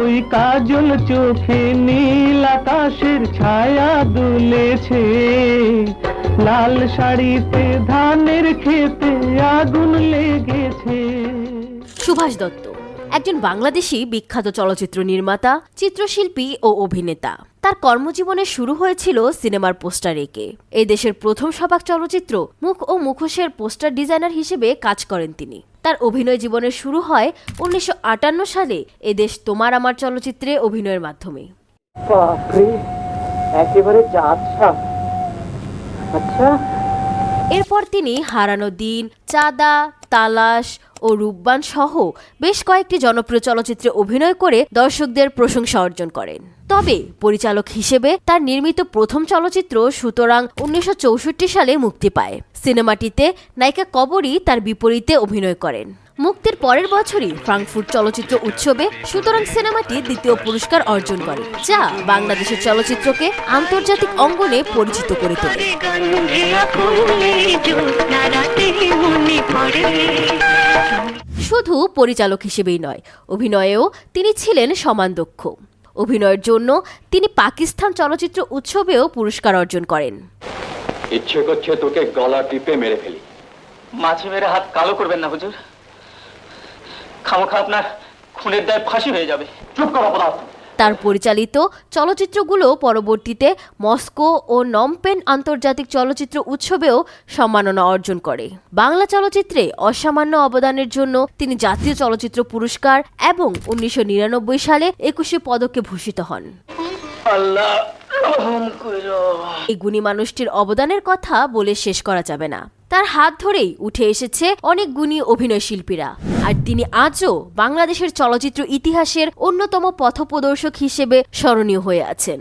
ওই কাজল চোখে নীল আকাশের ছায়া দুলেছে, লাল শাড়িতে ধানের খেতে আগুন লেগেছে। সুভাষ দত্ত একজন বাংলাদেশী বিখ্যাত চলচ্চিত্র নির্মাতা, চিত্রশিল্পী ও অভিনেতা। তার কর্মজীবনে শুরু হয়েছিল সিনেমার পোস্টার এঁকে। এই দেশের প্রথম সবাক চলচ্চিত্র মুখ ও মুখোশের পোস্টার ডিজাইনার হিসেবে কাজ করেন তিনি। তার অভিনয় জীবনের শুরু হয় 1958 সালে এদেশ তোমার আমার চলচ্চিত্রে অভিনয়ের মাধ্যমে। একেবারে আচ্ছা। এরপর তিনি হারানো দিন, চাঁদা, তালাশ ও রূপবান সহ বেশ কয়েকটি জনপ্রিয় চলচ্চিত্রে অভিনয় করে দর্শকদের প্রশংসা অর্জন করেন। তবে পরিচালক হিসেবে তার নির্মিত প্রথম চলচ্চিত্র সুতরাং 1964 সালে মুক্তি পায়। সিনেমাটিতে নায়িকা কবরী তার বিপরীতে অভিনয় করেন। মুক্তির পরের বছরই ফ্রাঙ্কফুর্ট চলচ্চিত্র উৎসবে সুতরাং সিনেমাটি দ্বিতীয় পুরস্কার অর্জন করে, যা বাংলাদেশের চলচ্চিত্রকে আন্তর্জাতিক অঙ্গনে পরিচিত করে তোলে। শুধু পরিচালক হিসেবেই নয়, অভিনয়েও তিনি ছিলেন সমান দক্ষ। অভিনয়ের জন্য তিনি পাকিস্তান চলচ্চিত্র উৎসবেও পুরস্কার অর্জন করেন। ইচ্ছে করছে তোকে গলা টিপে মেরে ফেলি। মাছি মেরে হাত কালো করবেন না হুজুর, খামোখা আপনার খুনের দায় ফাঁসি হয়ে যাবে। চুপ কর অপরাধ। তার পরিচালিত চলচ্চিত্রগুলো পরবর্তীতে মস্কো ও নমপেন আন্তর্জাতিক চলচ্চিত্র উৎসবেও সম্মাননা অর্জন করে। বাংলা চলচ্চিত্রে অসামান্য অবদানের জন্য তিনি জাতীয় চলচ্চিত্র পুরস্কার এবং 1999 সালে 21 পদকে ভূষিত হন। এই গুণী মানুষটির অবদানের কথা বলে শেষ করা যাবে না। তার হাত ধরেই উঠে এসেছে অনেক গুণী অভিনয় শিল্পীরা, আর তিনি আজও বাংলাদেশের চলচ্চিত্র ইতিহাসের অন্যতম পথপ্রদর্শক হিসেবে স্মরণীয় হয়ে আছেন।